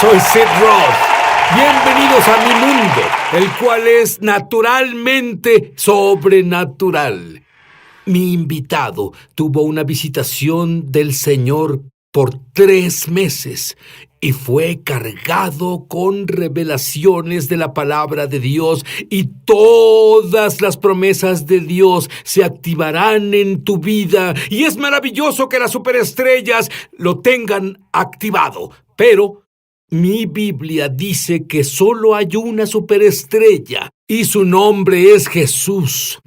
Soy Sid Roth. Bienvenidos a mi mundo, el cual es naturalmente sobrenatural. Mi invitado tuvo una visitación del Señor por 3 meses y fue cargado con revelaciones de la palabra de Dios, y todas las promesas de Dios se activarán en tu vida, y es maravilloso que las superestrellas lo tengan activado, pero mi Biblia dice que solo hay una superestrella y su nombre es Jesús.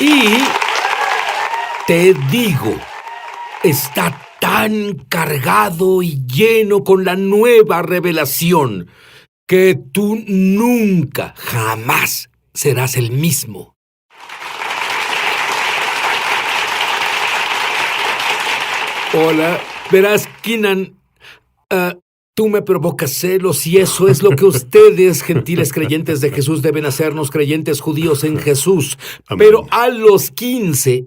Y te digo, está tan cargado y lleno con la nueva revelación que tú nunca, jamás serás el mismo. Hola, verás, Keenan, tú me provocas celos, y eso es lo que ustedes, gentiles creyentes de Jesús, deben hacernos, creyentes judíos en Jesús. Amén. Pero a los 15,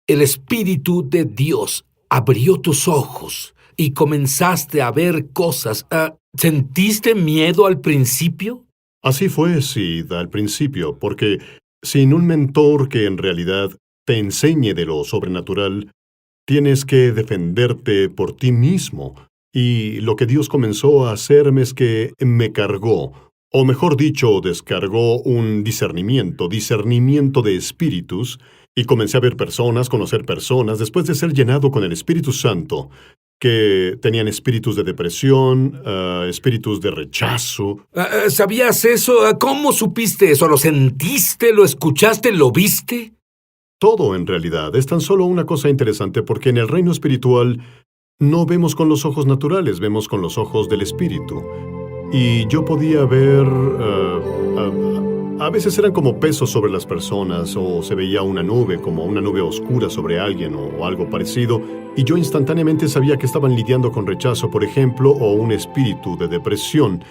el Espíritu de Dios abrió tus ojos y comenzaste a ver cosas. ¿Sentiste miedo al principio? Así fue, Sid, al principio, porque sin un mentor que en realidad te enseñe de lo sobrenatural, tienes que defenderte por ti mismo. Y lo que Dios comenzó a hacerme es que me cargó, o mejor dicho, descargó un discernimiento de espíritus, y comencé a ver personas, conocer personas, después de ser llenado con el Espíritu Santo, que tenían espíritus de depresión, espíritus de rechazo. ¿Sabías eso? ¿Cómo supiste eso? ¿Lo sentiste? ¿Lo escuchaste? ¿Lo viste? Todo, en realidad, es tan solo una cosa interesante, porque en el reino espiritual no vemos con los ojos naturales, vemos con los ojos del Espíritu. Y yo podía ver... a veces eran como pesos sobre las personas, o se veía una nube, como una nube oscura sobre alguien, o algo parecido, y yo instantáneamente sabía que estaban lidiando con rechazo, por ejemplo, o un espíritu de depresión.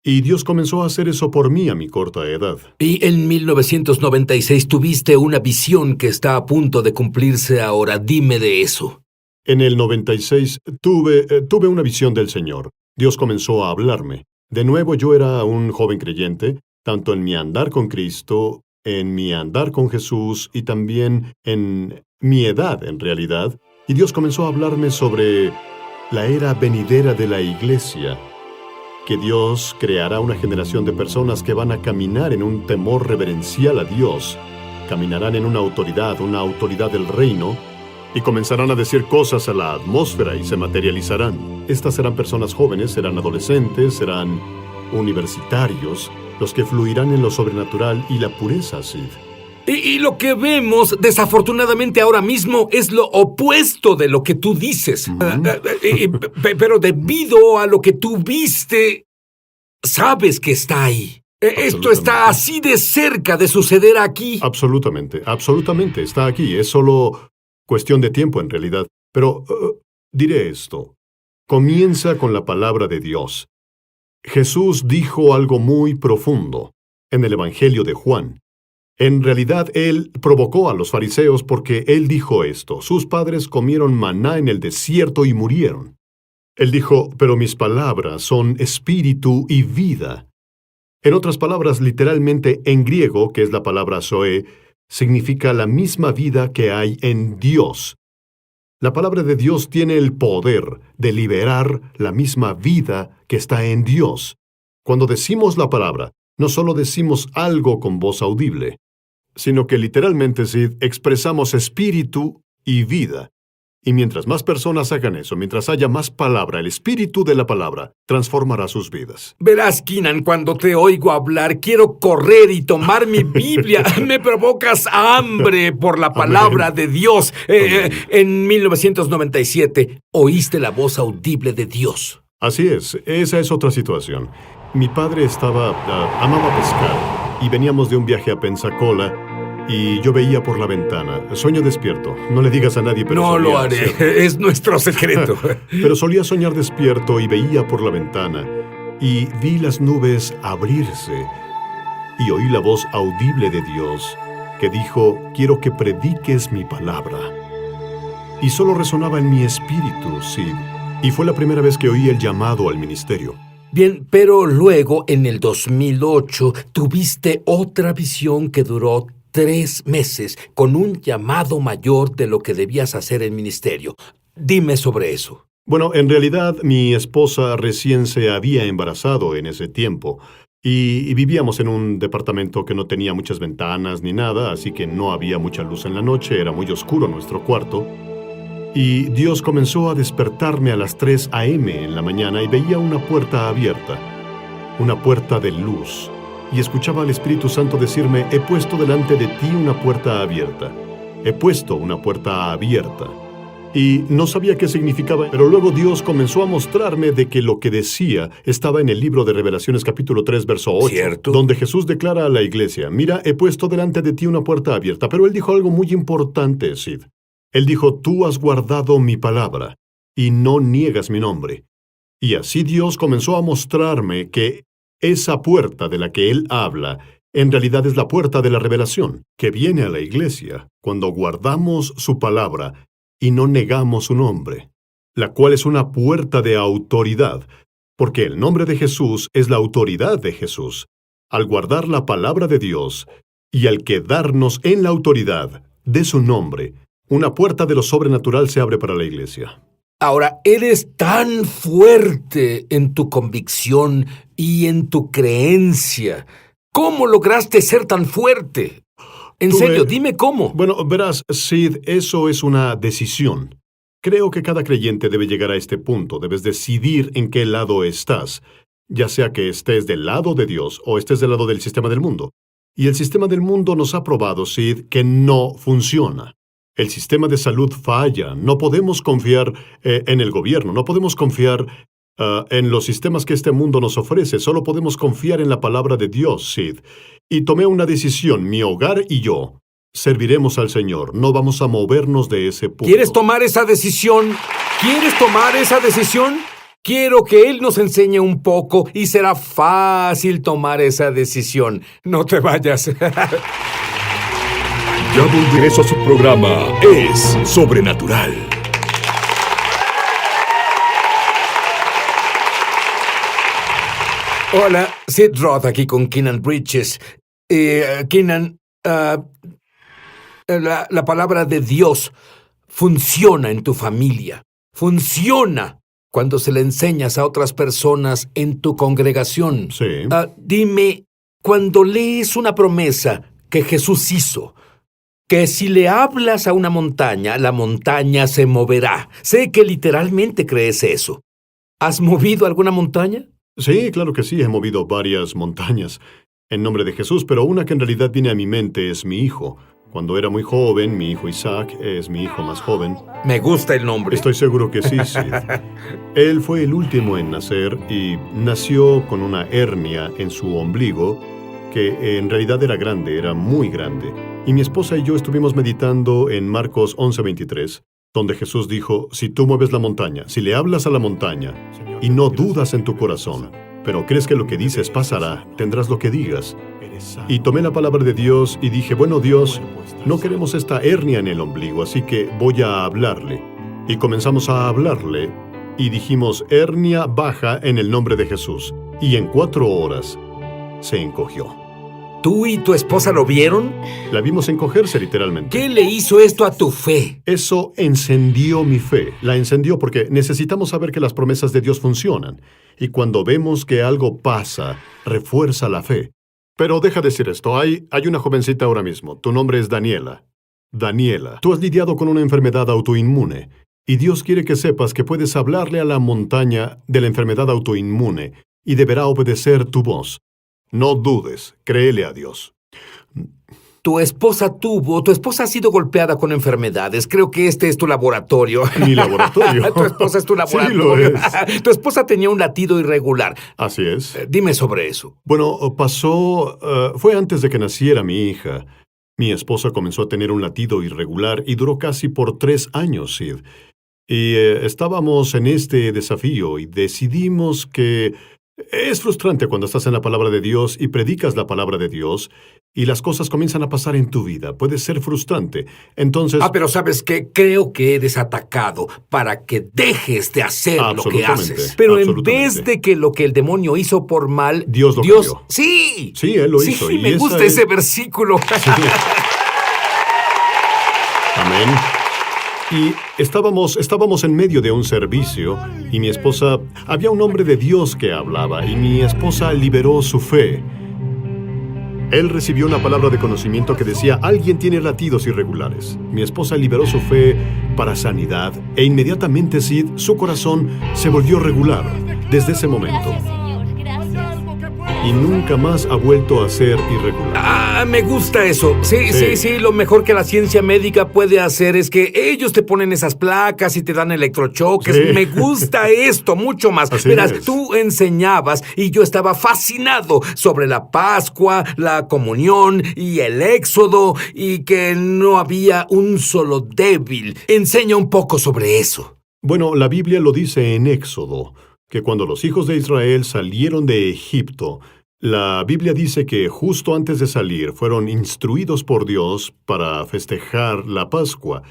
Y Dios comenzó a hacer eso por mí a mi corta edad. Y en 1996 tuviste una visión que está a punto de cumplirse ahora. Dime de eso. En el 96 tuve una visión del Señor. Dios comenzó a hablarme. De nuevo, yo era un joven creyente, tanto en mi andar con Cristo, en mi andar con Jesús y también en mi edad, en realidad. Y Dios comenzó a hablarme sobre la era venidera de la iglesia, que Dios creará una generación de personas que van a caminar en un temor reverencial a Dios, caminarán en una autoridad del reino, y comenzarán a decir cosas a la atmósfera y se materializarán. Estas serán personas jóvenes, serán adolescentes, serán universitarios, los que fluirán en lo sobrenatural y la pureza, Sid. Y lo que vemos, desafortunadamente ahora mismo, es lo opuesto de lo que tú dices. Pero debido a lo que tú viste, sabes que está ahí. Esto está así de cerca de suceder aquí. Absolutamente, está aquí. Es solo cuestión de tiempo, en realidad. Pero diré esto. Comienza con la palabra de Dios. Jesús dijo algo muy profundo en el Evangelio de Juan. En realidad, Él provocó a los fariseos porque Él dijo esto: sus padres comieron maná en el desierto y murieron. Él dijo, pero mis palabras son espíritu y vida. En otras palabras, literalmente en griego, que es la palabra zoe, significa la misma vida que hay en Dios. La palabra de Dios tiene el poder de liberar la misma vida que está en Dios. Cuando decimos la palabra, no solo decimos algo con voz audible, sino que literalmente, Sid, expresamos espíritu y vida. Y mientras más personas hagan eso, mientras haya más palabra, el espíritu de la palabra transformará sus vidas. Verás, Keenan, cuando te oigo hablar, quiero correr y tomar mi Biblia. Me provocas hambre por la palabra de Dios. En 1997, oíste la voz audible de Dios. Así es, esa es otra situación. Mi padre amaba pescar, y veníamos de un viaje a Pensacola, y yo veía por la ventana. Sueño despierto. No le digas a nadie, pero no lo haré. Es nuestro secreto. Pero solía soñar despierto y veía por la ventana. Y vi las nubes abrirse. Y oí la voz audible de Dios que dijo, quiero que prediques mi palabra. Y solo resonaba en mi espíritu, Sid. Y fue la primera vez que oí el llamado al ministerio. Bien, pero luego, en el 2008, tuviste otra visión que duró 3 meses, con un llamado mayor de lo que debías hacer en ministerio. Dime sobre eso. Bueno, en realidad mi esposa recién se había embarazado en ese tiempo y vivíamos en un departamento que no tenía muchas ventanas ni nada, así que no había mucha luz en la noche, era muy oscuro nuestro cuarto. Y Dios comenzó a despertarme a las 3 a.m. en la mañana y veía una puerta abierta, una puerta de luz. Y escuchaba al Espíritu Santo decirme, he puesto delante de ti una puerta abierta. He puesto una puerta abierta. Y no sabía qué significaba, pero luego Dios comenzó a mostrarme de que lo que decía estaba en el libro de Revelaciones capítulo 3, verso 8, ¿Cierto? donde Jesús declara a la iglesia, mira, he puesto delante de ti una puerta abierta. Pero él dijo algo muy importante, Sid. Él dijo, tú has guardado mi palabra y no niegas mi nombre. Y así Dios comenzó a mostrarme que esa puerta de la que él habla en realidad es la puerta de la revelación, que viene a la iglesia cuando guardamos su palabra y no negamos su nombre, la cual es una puerta de autoridad, porque el nombre de Jesús es la autoridad de Jesús. Al guardar la palabra de Dios y al quedarnos en la autoridad de su nombre, una puerta de lo sobrenatural se abre para la iglesia. Ahora, eres tan fuerte en tu convicción y en tu creencia. ¿Cómo lograste ser tan fuerte? En serio, dime cómo. Bueno, verás, Sid, eso es una decisión. Creo que cada creyente debe llegar a este punto. Debes decidir en qué lado estás, ya sea que estés del lado de Dios o estés del lado del sistema del mundo. Y el sistema del mundo nos ha probado, Sid, que no funciona. El sistema de salud falla. No podemos confiar en el gobierno, no podemos confiar en los sistemas que este mundo nos ofrece. Solo podemos confiar en la palabra de Dios, Sid. Y tomé una decisión, mi hogar y yo serviremos al Señor. No vamos a movernos de ese punto. ¿Quieres tomar esa decisión? ¿Quieres tomar esa decisión? Quiero que Él nos enseñe un poco y será fácil tomar esa decisión. No te vayas. Ya volveremos a su programa Es Sobrenatural. Hola, Sid Roth aquí con Keenan Bridges. Keenan, la palabra de Dios funciona en tu familia. Funciona cuando se le enseñas a otras personas en tu congregación. Sí. Dime, cuando lees una promesa que Jesús hizo, que si le hablas a una montaña, la montaña se moverá. Sé que literalmente crees eso. ¿Has movido alguna montaña? Sí, claro que sí, he movido varias montañas en nombre de Jesús, pero una que en realidad viene a mi mente es mi hijo. Cuando era muy joven, mi hijo Isaac es mi hijo más joven. Me gusta el nombre. Estoy seguro que sí, Sid. Él fue el último en nacer y nació con una hernia en su ombligo que en realidad era grande, era muy grande. Y mi esposa y yo estuvimos meditando en Marcos 11:23, donde Jesús dijo, si tú mueves la montaña, si le hablas a la montaña y no dudas en tu corazón, pero crees que lo que dices pasará, tendrás lo que digas. Y tomé la palabra de Dios y dije, bueno, Dios, no queremos esta hernia en el ombligo, así que voy a hablarle. Y comenzamos a hablarle y dijimos, hernia baja en el nombre de Jesús. Y en 4 horas se encogió. ¿Tú y tu esposa lo vieron? La vimos encogerse literalmente. ¿Qué le hizo esto a tu fe? Eso encendió mi fe. La encendió porque necesitamos saber que las promesas de Dios funcionan. Y cuando vemos que algo pasa, refuerza la fe. Pero deja de decir esto. Hay una jovencita ahora mismo. Tu nombre es Daniela. Daniela, tú has lidiado con una enfermedad autoinmune. Y Dios quiere que sepas que puedes hablarle a la montaña de la enfermedad autoinmune y deberá obedecer tu voz. No dudes, créele a Dios. Tu esposa ha sido golpeada con enfermedades. Creo que este es tu laboratorio. Mi laboratorio. Tu esposa es tu laboratorio. Sí, lo es. Tu esposa tenía un latido irregular. Así es. Dime sobre eso. Bueno, fue antes de que naciera mi hija. Mi esposa comenzó a tener un latido irregular y duró casi por 3 años, Sid. Y estábamos en este desafío y decidimos que Es frustrante cuando estás en la palabra de Dios y predicas la palabra de Dios y las cosas comienzan a pasar en tu vida. Puede ser frustrante. Entonces... Pero ¿sabes qué? Creo que eres atacado para que dejes de hacer lo que haces. Pero en vez de que lo que el demonio hizo por mal... Dios lo cambió. Sí. Sí, Él lo hizo. Sí, me gusta ese versículo. Sí. Amén. Y estábamos en medio de un servicio y mi esposa... Había un hombre de Dios que hablaba y mi esposa liberó su fe. Él recibió una palabra de conocimiento que decía, alguien tiene latidos irregulares. Mi esposa liberó su fe para sanidad e inmediatamente Sid, su corazón, se volvió regular desde ese momento. Y nunca más ha vuelto a ser irregular. Me gusta eso. Sí. Lo mejor que la ciencia médica puede hacer es que ellos te ponen esas placas y te dan electrochoques. Sí. Me gusta esto mucho más. Verás, tú enseñabas y yo estaba fascinado sobre la Pascua, la comunión y el Éxodo y que no había un solo débil. Enseña un poco sobre eso. Bueno, la Biblia lo dice en Éxodo, que cuando los hijos de Israel salieron de Egipto, la Biblia dice que justo antes de salir fueron instruidos por Dios para festejar la Pascua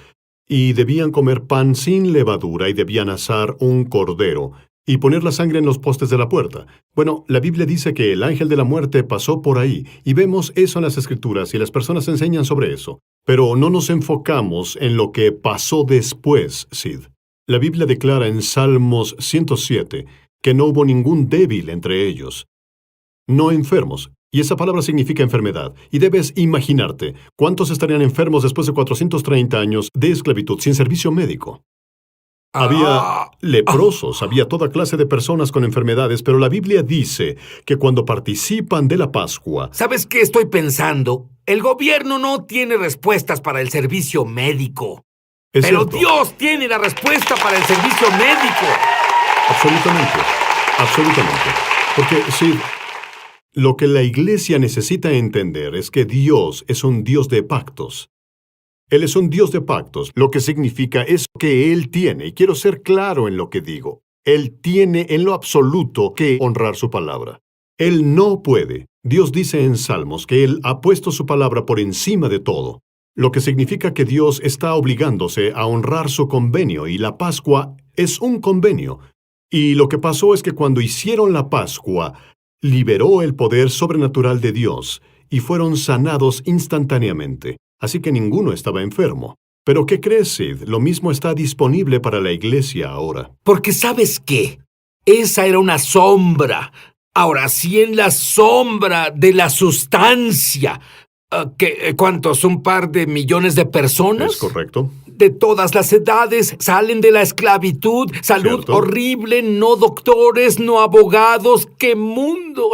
y debían comer pan sin levadura y debían asar un cordero y poner la sangre en los postes de la puerta. Bueno, la Biblia dice que el ángel de la muerte pasó por ahí y vemos eso en las Escrituras y las personas enseñan sobre eso. Pero no nos enfocamos en lo que pasó después, Sid. La Biblia declara en Salmos 107 que no hubo ningún débil entre ellos. No enfermos. Y esa palabra significa enfermedad. Y debes imaginarte, ¿cuántos estarían enfermos después de 430 años de esclavitud sin servicio médico? Había leprosos, había toda clase de personas con enfermedades, pero la Biblia dice que cuando participan de la Pascua... ¿Sabes qué estoy pensando? El gobierno no tiene respuestas para el servicio médico. Pero Dios tiene la respuesta para el servicio médico. Absolutamente. Porque sí... Lo que la Iglesia necesita entender es que Dios es un Dios de pactos. Él es un Dios de pactos, lo que significa es que Él tiene, y quiero ser claro en lo que digo, Él tiene en lo absoluto que honrar su palabra. Él no puede. Dios dice en Salmos que Él ha puesto su palabra por encima de todo, lo que significa que Dios está obligándose a honrar su convenio, y la Pascua es un convenio. Y lo que pasó es que cuando hicieron la Pascua, liberó el poder sobrenatural de Dios y fueron sanados instantáneamente. Así que ninguno estaba enfermo. Pero ¿qué crees, Sid? Lo mismo está disponible para la Iglesia ahora. Porque ¿sabes qué? Esa era una sombra. Ahora sí, en la sombra de la sustancia. ¿Cuántos? ¿Un par de millones de personas? Es correcto. De todas las edades, salen de la esclavitud, salud ¿cierto? Horrible, no doctores, no abogados, ¡qué mundo!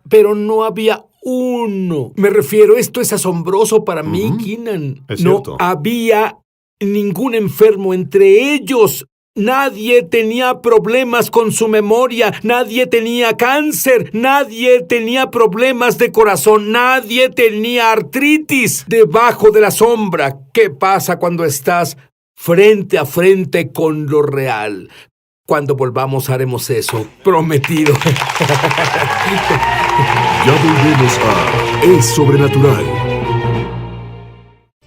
Pero no había uno. Me refiero, esto es asombroso para mí, Keenan. Es cierto. No había ningún enfermo entre ellos. Nadie tenía problemas con su memoria, nadie tenía cáncer, nadie tenía problemas de corazón, nadie tenía artritis. Debajo de la sombra, ¿qué pasa cuando estás frente a frente con lo real? Cuando volvamos haremos eso, prometido. Ya volvemos a Es Sobrenatural.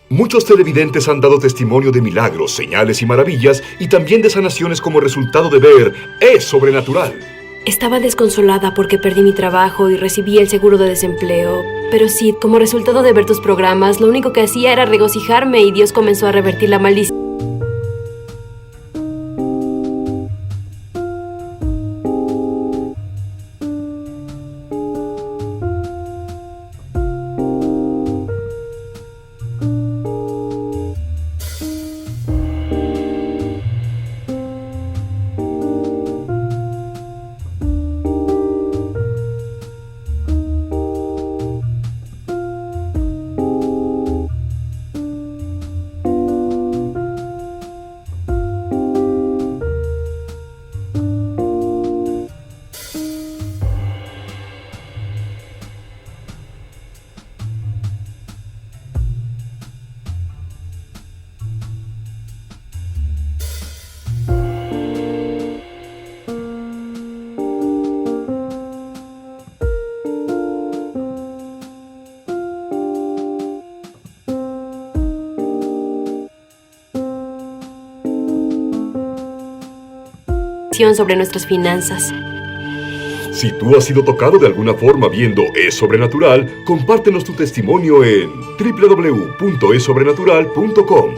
Muchos televidentes han dado testimonio de milagros, señales y maravillas, y también de sanaciones como resultado de ver Es Sobrenatural. Estaba desconsolada porque perdí mi trabajo y recibí el seguro de desempleo. Pero sí, como resultado de ver tus programas, lo único que hacía era regocijarme y Dios comenzó a revertir la maldición. sobre nuestras finanzas. Si tú has sido tocado de alguna forma viendo Es Sobrenatural, compártenos tu testimonio en www.esobrenatural.com.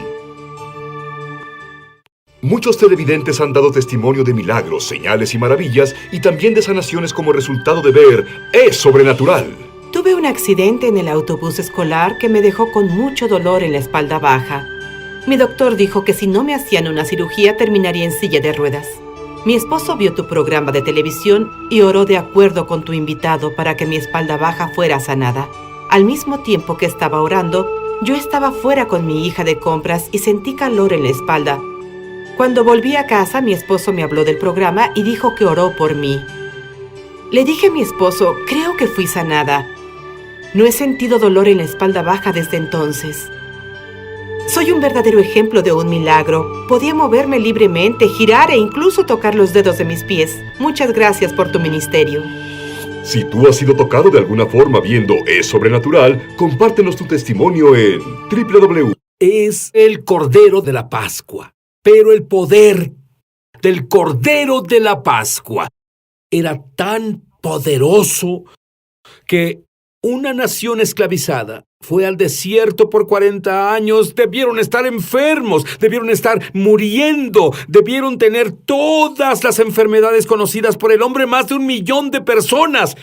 Muchos televidentes han dado testimonio de milagros, señales y maravillas, y también de sanaciones como resultado de ver Es Sobrenatural. Tuve un accidente en el autobús escolar que me dejó con mucho dolor en la espalda baja. Mi doctor dijo que si no me hacían una cirugía terminaría en silla de ruedas. Mi esposo vio tu programa de televisión y oró de acuerdo con tu invitado para que mi espalda baja fuera sanada. Al mismo tiempo que estaba orando, yo estaba fuera con mi hija de compras y sentí calor en la espalda. Cuando volví a casa, mi esposo me habló del programa y dijo que oró por mí. Le dije a mi esposo, creo que fui sanada. No he sentido dolor en la espalda baja desde entonces. Soy un verdadero ejemplo de un milagro. Podía moverme libremente, girar e incluso tocar los dedos de mis pies. Muchas gracias por tu ministerio. Si tú has sido tocado de alguna forma viendo Es Sobrenatural, compártenos tu testimonio en www. Es el Cordero de la Pascua. Pero el poder del Cordero de la Pascua era tan poderoso que una nación esclavizada fue al desierto por 40 años, debieron estar enfermos, debieron estar muriendo, debieron tener todas las enfermedades conocidas por el hombre, más de 1 millón de personas,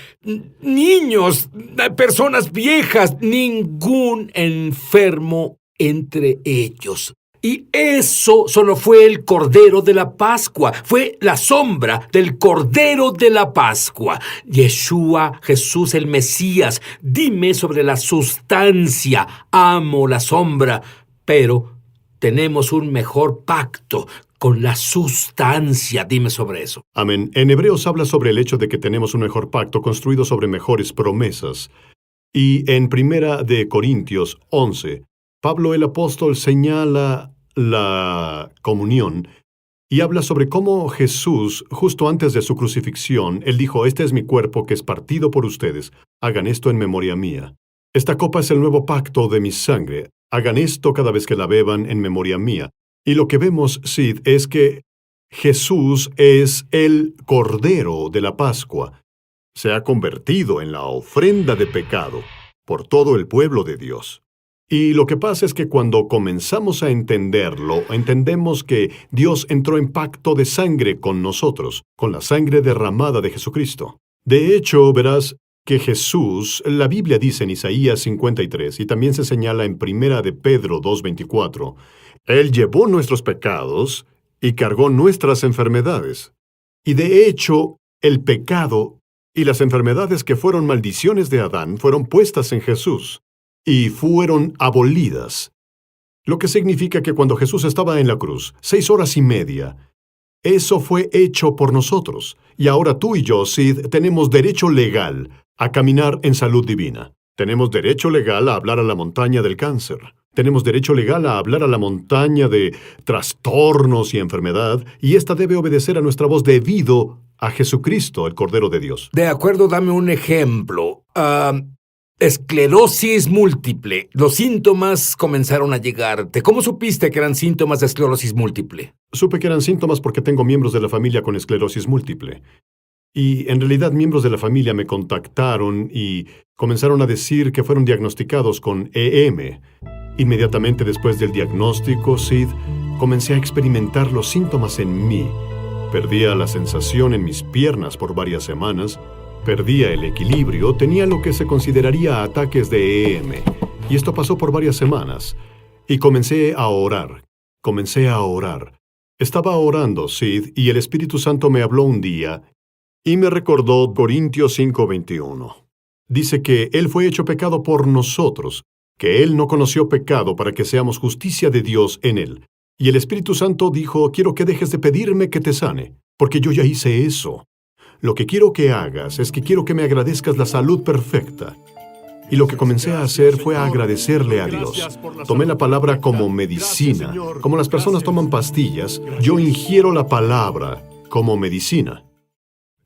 niños, personas viejas, ningún enfermo entre ellos. Y eso solo fue el Cordero de la Pascua, fue la sombra del Cordero de la Pascua. Yeshua, Jesús el Mesías, dime sobre la sustancia, amo la sombra, pero tenemos un mejor pacto con la sustancia, dime sobre eso. Amén. En Hebreos habla sobre el hecho de que tenemos un mejor pacto construido sobre mejores promesas. Y en 1 Corintios 11, Pablo el apóstol señala la comunión y habla sobre cómo Jesús, justo antes de su crucifixión, él dijo, este es mi cuerpo que es partido por ustedes, hagan esto en memoria mía. Esta copa es el nuevo pacto de mi sangre, hagan esto cada vez que la beban en memoria mía. Y lo que vemos, Sid, es que Jesús es el Cordero de la Pascua. Se ha convertido en la ofrenda de pecado por todo el pueblo de Dios. Y lo que pasa es que cuando comenzamos a entenderlo, entendemos que Dios entró en pacto de sangre con nosotros, con la sangre derramada de Jesucristo. De hecho, verás que Jesús, la Biblia dice en Isaías 53, y también se señala en 1 de Pedro 2:24, Él llevó nuestros pecados y cargó nuestras enfermedades. Y de hecho, el pecado y las enfermedades que fueron maldiciones de Adán fueron puestas en Jesús y fueron abolidas. Lo que significa que cuando Jesús estaba en la cruz, 6 horas y media, eso fue hecho por nosotros. Y ahora tú y yo, Sid, tenemos derecho legal a caminar en salud divina. Tenemos derecho legal a hablar a la montaña del cáncer. Tenemos derecho legal a hablar a la montaña de trastornos y enfermedad, y esta debe obedecer a nuestra voz debido a Jesucristo, el Cordero de Dios. De acuerdo, dame un ejemplo. Esclerosis múltiple. Los síntomas comenzaron a llegarte. ¿Cómo supiste que eran síntomas de esclerosis múltiple? Supe que eran síntomas porque tengo miembros de la familia con esclerosis múltiple. Y en realidad miembros de la familia me contactaron y comenzaron a decir que fueron diagnosticados con EM. Inmediatamente después del diagnóstico, Sid, comencé a experimentar los síntomas en mí. Perdía la sensación en mis piernas por varias semanas. Perdía el equilibrio, tenía lo que se consideraría ataques de EM. Y esto pasó por varias semanas. Y comencé a orar. Estaba orando, Sid, y el Espíritu Santo me habló un día y me recordó Corintios 5:21. Dice que Él fue hecho pecado por nosotros, que Él no conoció pecado para que seamos justicia de Dios en Él. Y el Espíritu Santo dijo, quiero que dejes de pedirme que te sane, porque yo ya hice eso. Lo que quiero que hagas es que quiero que me agradezcas la salud perfecta. Y lo que comencé a hacer fue a agradecerle a Dios. Tomé la palabra como medicina. Como las personas toman pastillas, yo ingiero la palabra como medicina.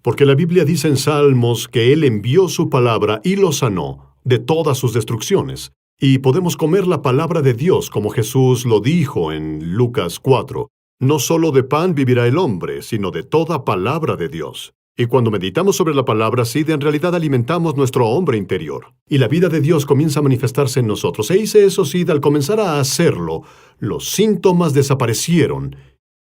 Porque la Biblia dice en Salmos que Él envió su palabra y lo sanó de todas sus destrucciones. Y podemos comer la palabra de Dios como Jesús lo dijo en Lucas 4. No solo de pan vivirá el hombre, sino de toda palabra de Dios. Y cuando meditamos sobre la palabra, Sid, en realidad alimentamos nuestro hombre interior. Y la vida de Dios comienza a manifestarse en nosotros. E hice eso, Sid, al comenzar a hacerlo, los síntomas desaparecieron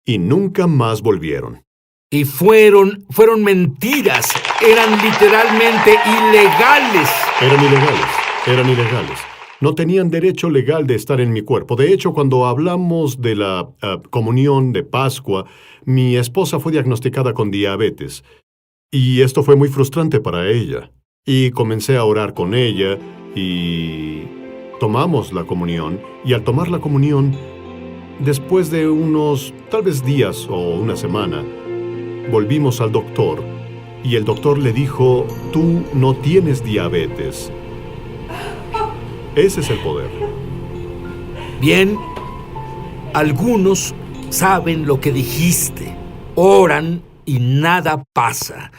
y nunca más volvieron. Y fueron mentiras. Eran literalmente ilegales. Eran ilegales. No tenían derecho legal de estar en mi cuerpo. De hecho, cuando hablamos de la comunión de Pascua, mi esposa fue diagnosticada con diabetes. Y esto fue muy frustrante para ella. Y comencé a orar con ella y tomamos la comunión. Y al tomar la comunión, después de unos, tal vez días o una semana, volvimos al doctor. Y el doctor le dijo, tú no tienes diabetes. Ese es el poder. Bien, algunos saben lo que dijiste, oran y nada pasa.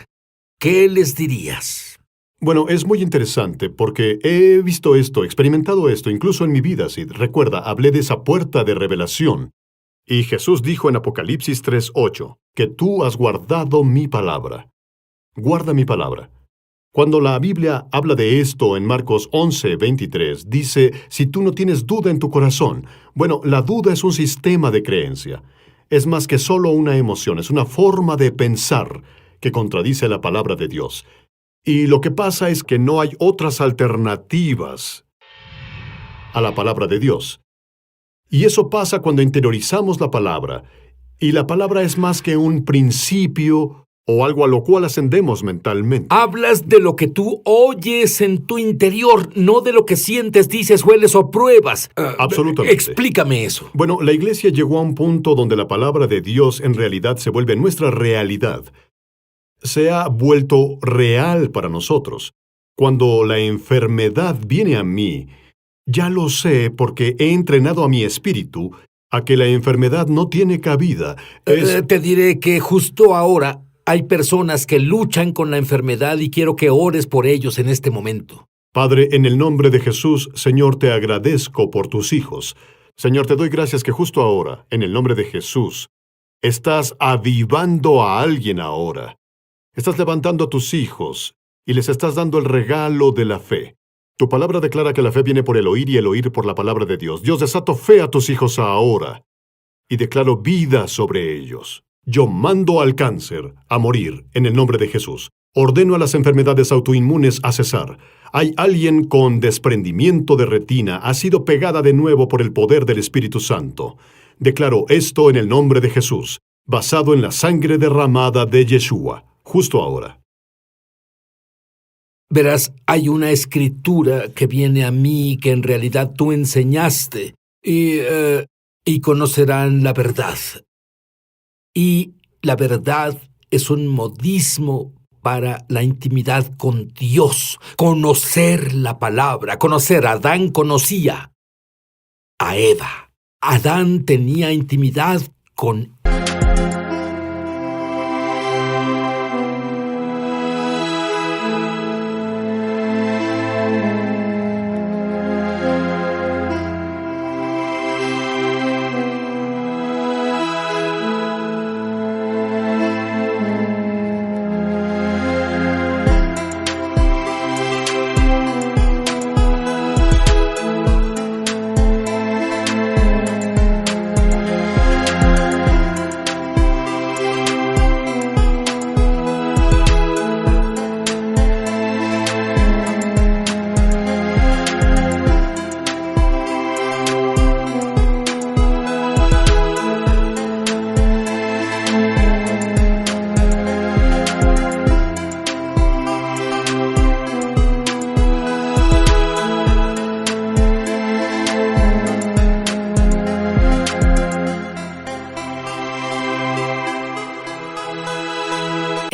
¿Qué les dirías? Bueno, es muy interesante porque he visto esto, experimentado esto, incluso en mi vida, Sid. Recuerda, hablé de esa puerta de revelación. Y Jesús dijo en Apocalipsis 3:8, que tú has guardado mi palabra. Guarda mi palabra. Cuando la Biblia habla de esto en Marcos 11:23, dice, si tú no tienes duda en tu corazón. Bueno, la duda es un sistema de creencia. Es más que solo una emoción, es una forma de pensar que contradice la palabra de Dios. Y lo que pasa es que no hay otras alternativas a la palabra de Dios. Y eso pasa cuando interiorizamos la palabra. Y la palabra es más que un principio o algo a lo cual ascendemos mentalmente. Hablas de lo que tú oyes en tu interior, no de lo que sientes, dices, hueles o pruebas. Absolutamente. Explícame eso. Bueno, la iglesia llegó a un punto donde la palabra de Dios en realidad se vuelve nuestra realidad. Se ha vuelto real para nosotros. Cuando la enfermedad viene a mí, ya lo sé porque he entrenado a mi espíritu a que la enfermedad no tiene cabida. Te diré que justo ahora hay personas que luchan con la enfermedad y quiero que ores por ellos en este momento. Padre, en el nombre de Jesús, Señor, te agradezco por tus hijos. Señor, te doy gracias que justo ahora, en el nombre de Jesús, estás avivando a alguien ahora. Estás levantando a tus hijos y les estás dando el regalo de la fe. Tu palabra declara que la fe viene por el oír y el oír por la palabra de Dios. Dios, desato fe a tus hijos ahora y declaro vida sobre ellos. Yo mando al cáncer a morir en el nombre de Jesús. Ordeno a las enfermedades autoinmunes a cesar. Hay alguien con desprendimiento de retina, ha sido pegada de nuevo por el poder del Espíritu Santo. Declaro esto en el nombre de Jesús, basado en la sangre derramada de Yeshua, justo ahora. Verás, hay una escritura que viene a mí que en realidad tú enseñaste y conocerán la verdad. Y la verdad es un modismo para la intimidad con Dios. Conocer la palabra, conocer. Adán conocía a Eva. Adán tenía intimidad con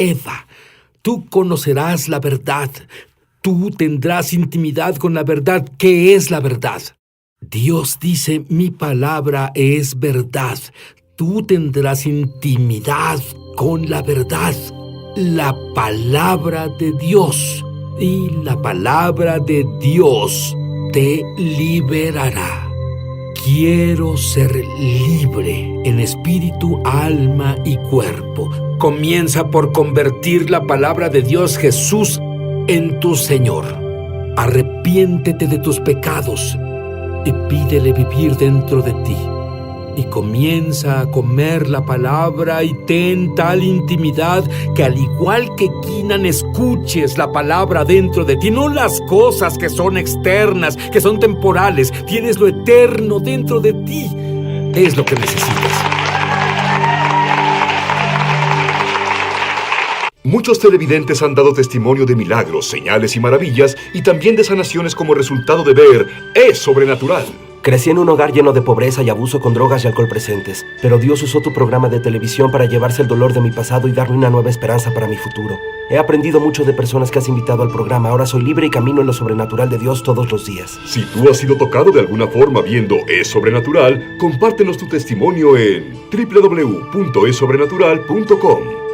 Eva. Tú conocerás la verdad. Tú tendrás intimidad con la verdad. ¿Qué es la verdad? Dios dice, mi palabra es verdad. Tú tendrás intimidad con la verdad. La palabra de Dios. Y la palabra de Dios te liberará. Quiero ser libre en espíritu, alma y cuerpo. Comienza por convertir la palabra de Dios Jesús en tu Señor. Arrepiéntete de tus pecados y pídele vivir dentro de ti. Y comienza a comer la palabra y ten tal intimidad que al igual que Quinan escuches la palabra dentro de ti, no las cosas que son externas, que son temporales. Tienes lo eterno dentro de ti. Es lo que necesitas. Muchos televidentes han dado testimonio de milagros, señales y maravillas, y también de sanaciones como resultado de ver Es Sobrenatural. Crecí en un hogar lleno de pobreza y abuso con drogas y alcohol presentes, pero Dios usó tu programa de televisión para llevarse el dolor de mi pasado y darme una nueva esperanza para mi futuro. He aprendido mucho de personas que has invitado al programa. Ahora soy libre y camino en lo sobrenatural de Dios todos los días. Si tú has sido tocado de alguna forma viendo Es Sobrenatural, compártenos tu testimonio en www.esobrenatural.com.